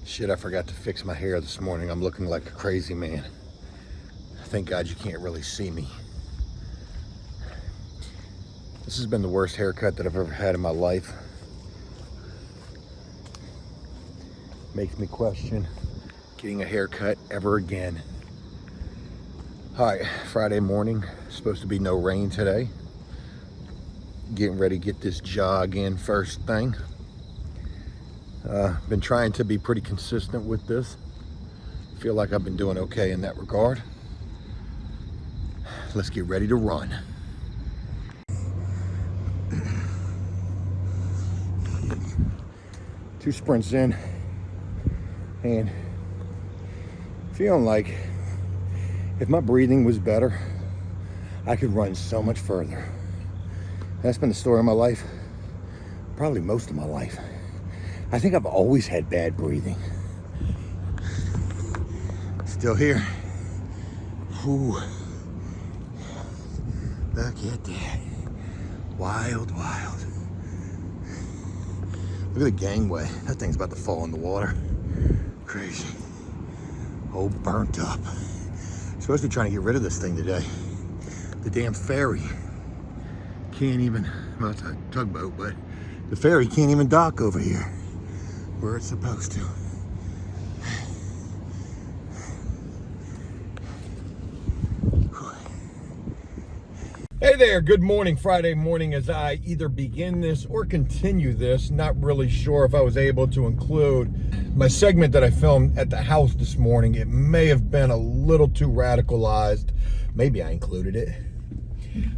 Shit, I forgot to fix my hair this morning. I'm looking like a crazy man. Thank God you can't really see me. This has been the worst haircut that I've ever had in my life. Makes me question getting a haircut ever again. All right, Friday morning, supposed to be no rain today. Getting ready to get this jog in first thing. Been trying to be pretty consistent with this. Feel like I've been doing okay in that regard. Let's get ready to run. Two sprints in and feeling like if my breathing was better, I could run so much further. That's been the story of my life, probably most of my life. I think I've always had bad breathing. Still here. Ooh. Look at that. Wild, wild. Look at the gangway. That thing's about to fall in the water. Crazy. Oh, burnt up. Supposed to be trying to get rid of this thing today. The damn ferry can't even, well, it's a tugboat, but the ferry can't even dock over here where it's supposed to. Hey there, good morning, Friday morning as I either begin this or continue this. Not really sure if I was able to include my segment that I filmed at the house this morning. It may have been a little too radicalized. Maybe I included it.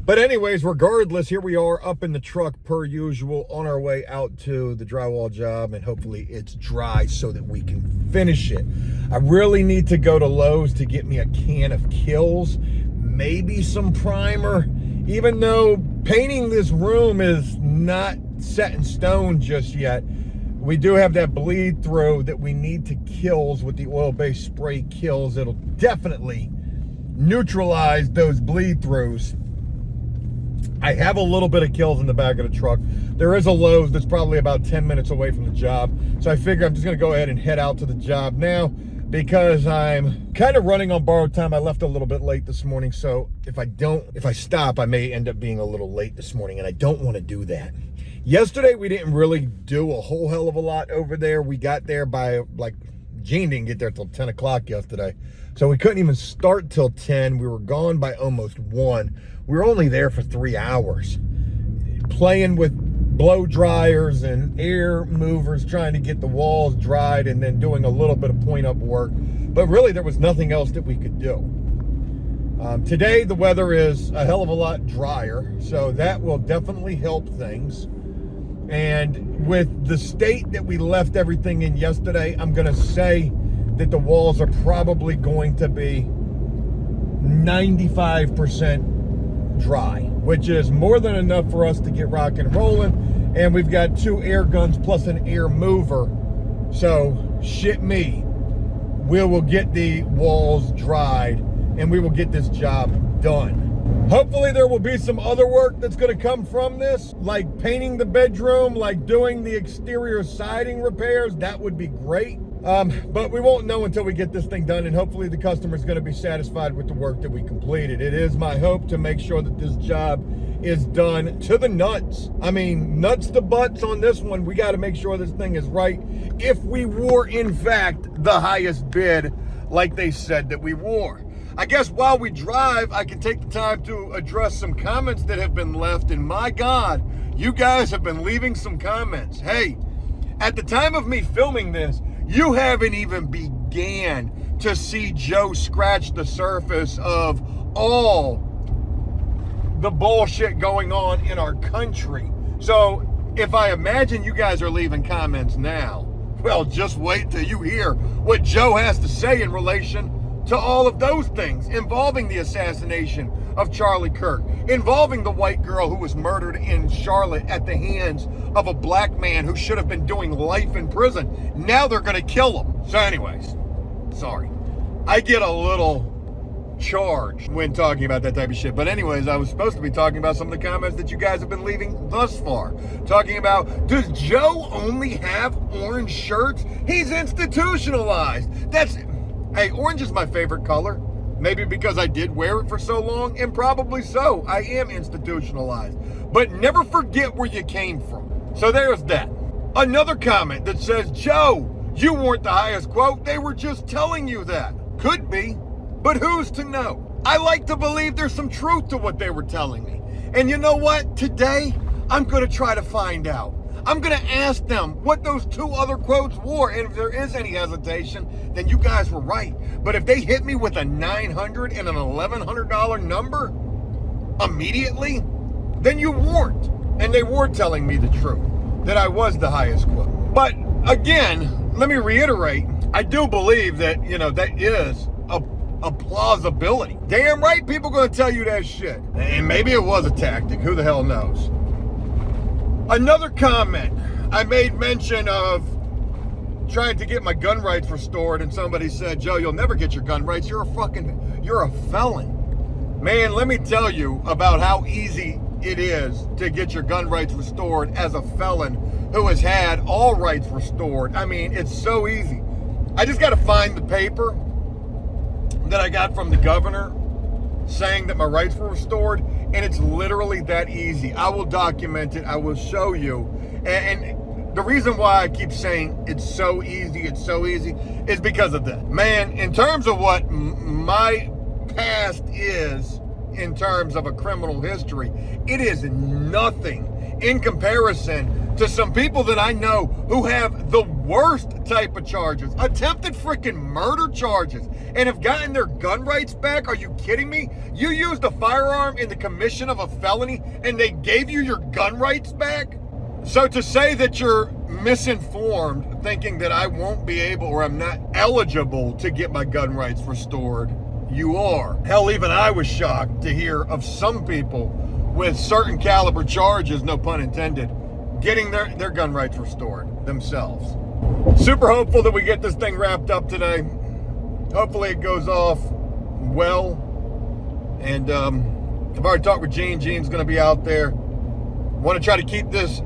But anyways, regardless, here we are up in the truck per usual on our way out to the drywall job, and hopefully it's dry so that we can finish it. I really need to go to Lowe's to get me a can of Kills, maybe some primer, even though painting this room is not set in stone just yet. We do have that bleed through that we need to Kills with the oil-based spray Kills. It'll definitely neutralize those bleed throughs. I have a little bit of Kills in the back of the truck. There is a Lowe's that's probably about 10 minutes away from the job. So I figure I'm just gonna go ahead and head out to the job now because I'm kind of running on borrowed time. I left a little bit late this morning. So if I stop, I may end up being a little late this morning, and I don't want to do that. Yesterday, we didn't really do a whole hell of a lot over there. We got there by, like, Gene didn't get there till 10 o'clock yesterday. So we couldn't even start till 10. We were gone by almost 1. We were only there for 3 hours, playing with blow dryers and air movers, trying to get the walls dried, and then doing a little bit of point up work. But really, there was nothing else that we could do. Today, the weather is a hell of a lot drier, so that will definitely help things. And with the state that we left everything in yesterday, I'm going to say that the walls are probably going to be 95% dry, which is more than enough for us to get rock and rolling. And we've got 2 air guns plus an air mover. So shit me, we will get the walls dried and we will get this job done. Hopefully there will be some other work that's going to come from this, like painting the bedroom, like doing the exterior siding repairs. That would be great. But we won't know until we get this thing done, and hopefully the customer is going to be satisfied with the work that we completed. It is my hope to make sure that this job is done to the nuts. I mean, nuts to butts on this one. We got to make sure this thing is right. If we were, in fact, the highest bid, like they said that we were. I guess while we drive, I can take the time to address some comments that have been left. And my God, you guys have been leaving some comments. Hey, at the time of me filming this, you haven't even began to see Joe scratch the surface of all the bullshit going on in our country. So if I imagine you guys are leaving comments now, well, just wait till you hear what Joe has to say in relation to all of those things involving the assassination of Charlie Kirk, involving the white girl who was murdered in Charlotte at the hands of a black man who should have been doing life in prison. Now they're going to kill him. So anyways, sorry. I get a little charged when talking about that type of shit. But anyways, I was supposed to be talking about some of the comments that you guys have been leaving thus far. Talking about, does Joe only have orange shirts? He's institutionalized. Hey, orange is my favorite color. Maybe because I did wear it for so long, and probably so. I am institutionalized. But never forget where you came from. So there's that. Another comment that says, Joe, you weren't the highest quote. They were just telling you that. Could be, but who's to know? I like to believe there's some truth to what they were telling me. And you know what? Today, I'm going to try to find out. I'm going to ask them what those 2 other quotes were. And if there is any hesitation, then you guys were right. But if they hit me with a $900 and an $1,100 number immediately, then you weren't. And they were telling me the truth, that I was the highest quote. But again, let me reiterate, I do believe that, that is a plausibility. Damn right people gonna tell you that shit. And maybe it was a tactic, who the hell knows? Another comment, I made mention of trying to get my gun rights restored, and somebody said, Joe, you'll never get your gun rights. You're a felon. Man, let me tell you about how easy it is to get your gun rights restored as a felon who has had all rights restored. I mean, it's so easy. I just got to find the paper that I got from the governor saying that my rights were restored, and it's literally that easy. I will document it. I will show you. And the reason why I keep saying it's so easy is because of that. Man, in terms of what my past is, in terms of a criminal history, it is nothing in comparison to some people that I know who have the worst type of charges, attempted freaking murder charges, and have gotten their gun rights back. Are you kidding me? You used a firearm in the commission of a felony and they gave you your gun rights back? So to say that you're misinformed, thinking that I won't be able, or I'm not eligible to get my gun rights restored, you are. Hell, even I was shocked to hear of some people with certain caliber charges, no pun intended, getting their gun rights restored themselves. Super hopeful that we get this thing wrapped up today. Hopefully it goes off well. And I've already talked with Gene. Gene's going to be out there. Want to try to keep this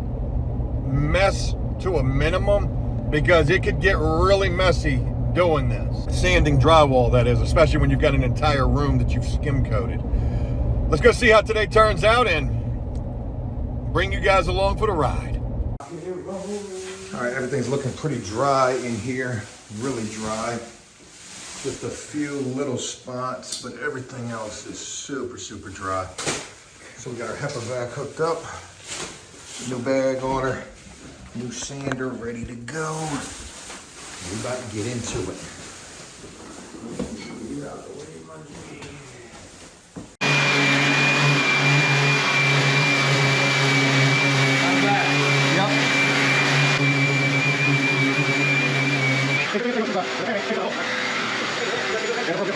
mess to a minimum because it could get really messy doing this. Sanding drywall, that is, especially when you've got an entire room that you've skim coated. Let's go see how today turns out and bring you guys along for the ride. All right, everything's looking pretty dry in here, really dry. Just a few little spots, but everything else is super, super dry. So we got our HEPA vac hooked up, new bag on her, new sander ready to go. We're about to get into it. Get out of the way, my G. How's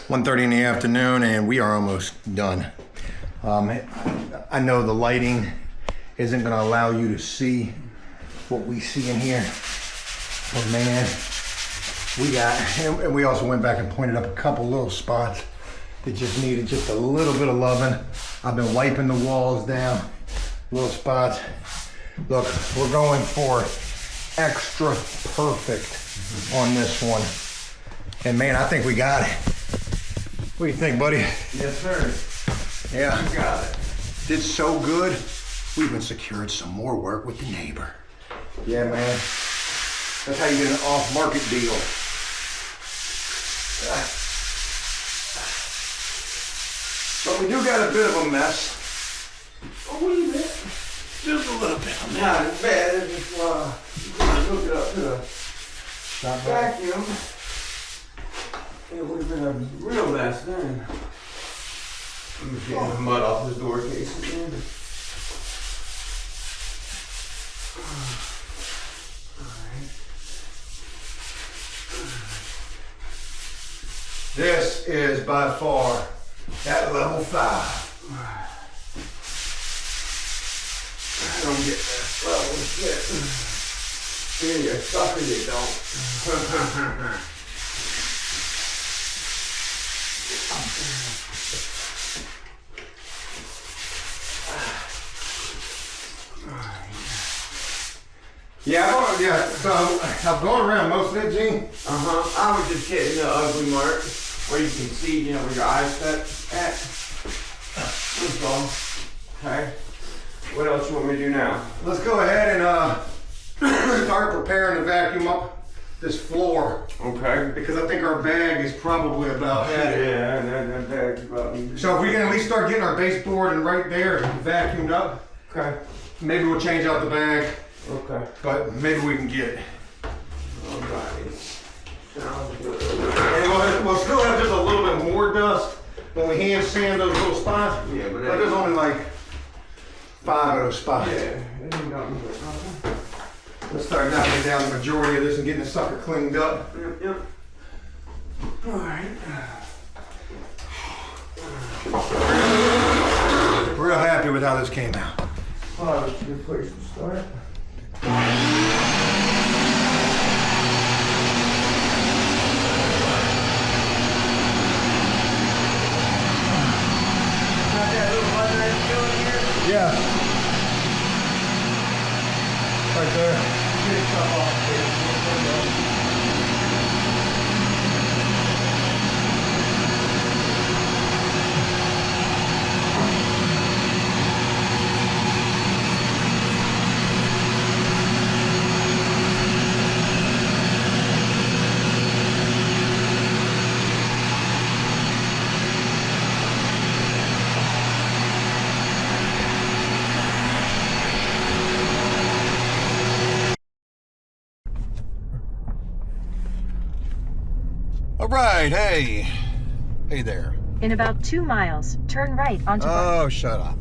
1:30 in the afternoon, and we are almost done. I know the lighting isn't going to allow you to see what we see in here, but man, we got, and we also went back and pointed up a couple little spots that just needed just a little bit of loving. I've been wiping the walls down, little spots. Look, we're going for extra perfect on this one. And man, I think we got it. What do you think, buddy? Yes, sir. Yeah. You got it. Did so good, we even secured some more work with the neighbor. Yeah, man. That's how you get an off-market deal. But we do got a bit of a mess. A wee bit. Just a little bit of a mess. Not as bad as if hook it up to the vacuum. It would have been a real mess then. I'm just getting the mud off the door case again. This is by far at level 5. I don't get that level shit. Yeah, you sucker, you don't. Yeah, so I've gone around most of it, Gene. I was just getting the ugly mark where you can see, you know, where your eyes set at. That's all. Okay. What else you want me to do now? Let's go ahead and start preparing to vacuum up this floor. Okay. Because I think our bag is probably about had it. Yeah, that bag's about. So if we can at least start getting our baseboard and right there vacuumed up, Okay. maybe we'll change out the bag, Okay. but maybe we can get it. Alrighty. Sounds good. And we'll still have just a little bit more dust when we hand sand those little spots. Yeah, but there's only like 5 of those spots. Yeah, it ain't got me good. Let's start knocking down the majority of this and getting the sucker cleaned up. Yep. Alright. Real happy with how this came out. Oh, that's a good place to start. Yeah. Right there. Get stuff off there. right, hey. Hey there. In about 2 miles, turn right onto... Oh, shut up.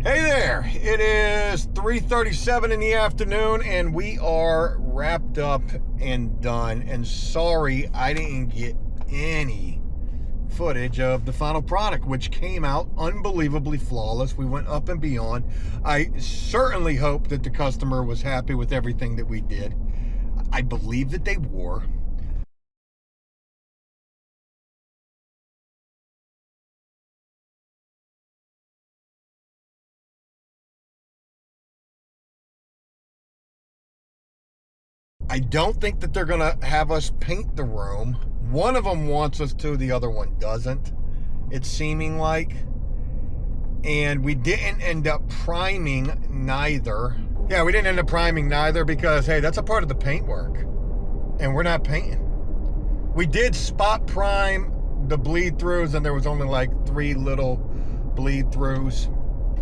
Hey there. It is 3:37 in the afternoon, and we are wrapped up and done. And sorry, I didn't get any footage of the final product, which came out unbelievably flawless. We went up and beyond. I certainly hope that the customer was happy with everything that we did. I believe that they were. I don't think that they're gonna have us paint the room. One of them wants us to, the other one doesn't. It's seeming like. And we didn't end up priming neither. Yeah, we didn't end up priming neither because, hey, that's a part of the paint work. And we're not painting. We did spot prime the bleed throughs, and there was only like 3 little bleed throughs.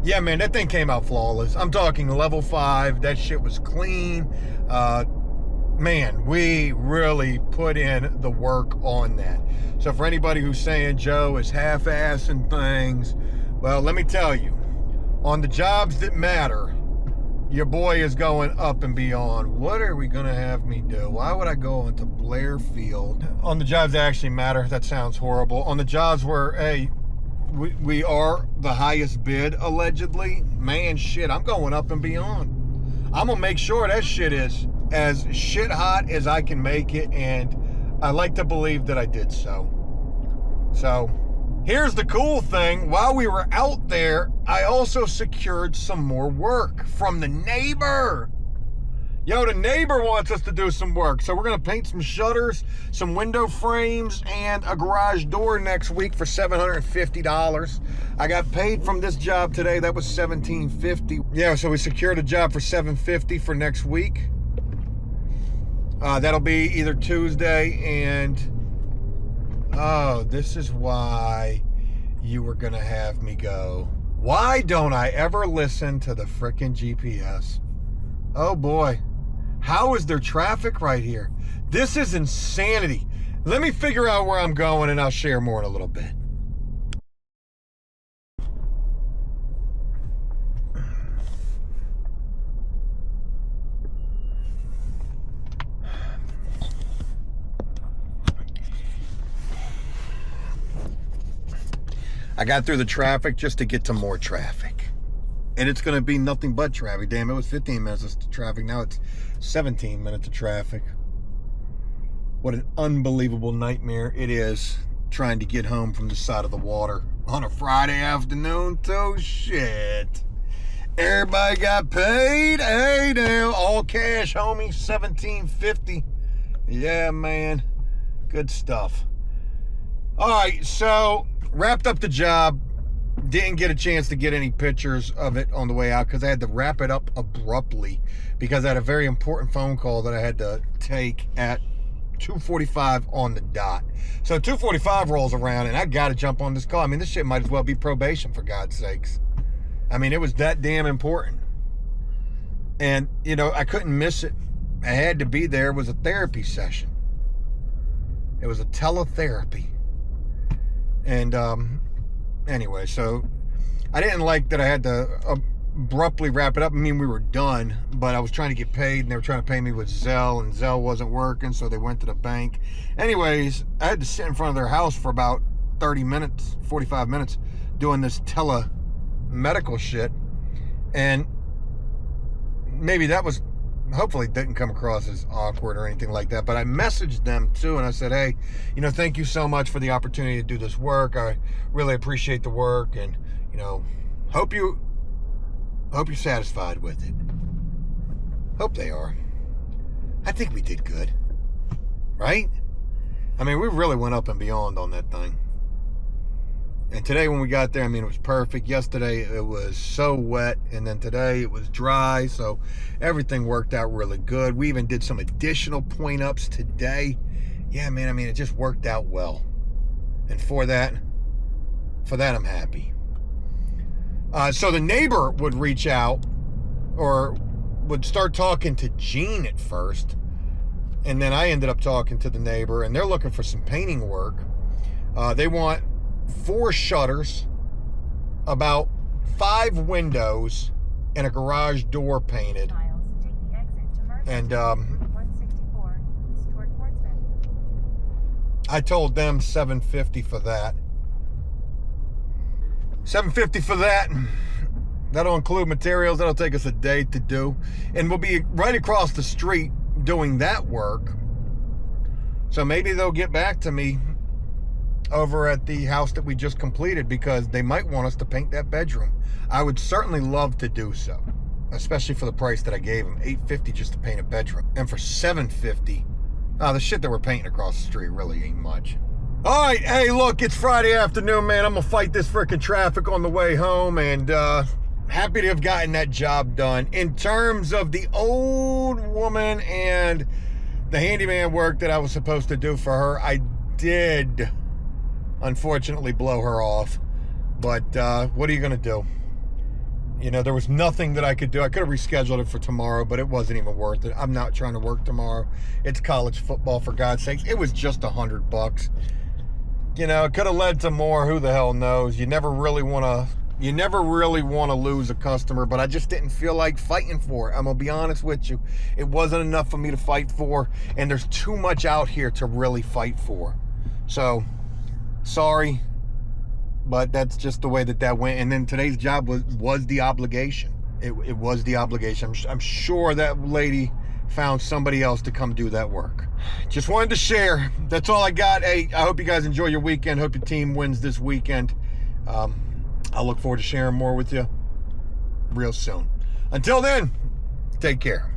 Yeah, man, that thing came out flawless. I'm talking level 5. That shit was clean. Man, we really put in the work on that. So for anybody who's saying Joe is half-assing things, well, let me tell you, on the jobs that matter, your boy is going up and beyond. What are we gonna have me do? Why would I go into Blairfield? On the jobs that actually matter, that sounds horrible. On the jobs where, hey, we are the highest bid, allegedly, man, shit, I'm going up and beyond. I'm gonna make sure that shit is as shit hot as I can make it, and I like to believe that I did so. So here's the cool thing. While we were out there, I also secured some more work from the neighbor. Yo, the neighbor wants us to do some work. So we're gonna paint some shutters, some window frames, and a garage door next week for $750. I got paid from this job today. That was $1,750. Yeah, so we secured a job for $750 for next week. That'll be either Tuesday, and oh, this is why you were gonna have me go. Why don't I ever listen to the frickin' GPS? Oh boy, how is there traffic right here? This is insanity. Let me figure out where I'm going, and I'll share more in a little bit. I got through the traffic just to get to more traffic. And it's gonna be nothing but traffic. Damn, it was 15 minutes of traffic. Now it's 17 minutes of traffic. What an unbelievable nightmare it is trying to get home from the side of the water on a Friday afternoon. Oh shit. Everybody got paid. Hey now, all cash, homie, $1,750. Yeah, man, good stuff. All right, so wrapped up the job. Didn't get a chance to get any pictures of it on the way out because I had to wrap it up abruptly because I had a very important phone call that I had to take at 2:45 on the dot. So 2:45 rolls around and I got to jump on this call. I mean, this shit might as well be probation, for God's sakes. I mean, it was that damn important. And, you know, I couldn't miss it. I had to be there. It was a therapy session. It was a teletherapy. And anyway, so I didn't like that I had to abruptly wrap it up. I mean, we were done, but I was trying to get paid, and they were trying to pay me with Zelle, and Zelle wasn't working, so they went to the bank. Anyways, I had to sit in front of their house for about 30 minutes, 45 minutes, doing this telemedical shit. And maybe that was, hopefully didn't come across as awkward or anything like that, but I messaged them too, and I said, hey, you know, thank you so much for the opportunity to do this work. I really appreciate the work, and, you know, hope you're satisfied with it. Hope they are. I think we did good, right? I mean, we really went up and beyond on that thing. And today when we got there, I mean, it was perfect. Yesterday it was so wet, and then today it was dry, so everything worked out really good. We even did some additional point ups today. Yeah, man, I mean, it just worked out well. And for that I'm happy. So the neighbor would reach out, or would start talking to Gene at first, And then I ended up talking to the neighbor, and they're looking for some painting work. They want 4 shutters, about 5 windows, and a garage door painted. Take the exit to Merchant And 164 east toward Portsmouth. I told them $750 for that. $750 for that. That'll include materials. That'll take us a day to do. And we'll be right across the street doing that work. So maybe they'll get back to me over at the house that we just completed, because they might want us to paint that bedroom. I would certainly love to do so, especially for the price that I gave them. $850 just to paint a bedroom. And for $750, the shit that we're painting across the street really ain't much. All right, hey, look, it's Friday afternoon, man. I'm gonna fight this freaking traffic on the way home, and happy to have gotten that job done. In terms of the old woman and the handyman work that I was supposed to do for her, I did unfortunately blow her off. But what are you gonna do? You know, there was nothing that I could do. I could have rescheduled it for tomorrow, but it wasn't even worth it. I'm not trying to work tomorrow. It's college football, for God's sakes. It was just $100. You know, it could have led to more. Who the hell knows? You never really want to lose a customer, but I just didn't feel like fighting for it. I'm gonna be honest with you. It wasn't enough for me to fight for, and there's too much out here to really fight for. So, sorry, but that's just the way that went. And then today's job was the obligation. It was the obligation. I'm sure that lady found somebody else to come do that work. Just wanted to share. That's all I got. Hey, I hope you guys enjoy your weekend. Hope your team wins this weekend. I'll look forward to sharing more with you real soon. Until then, take care.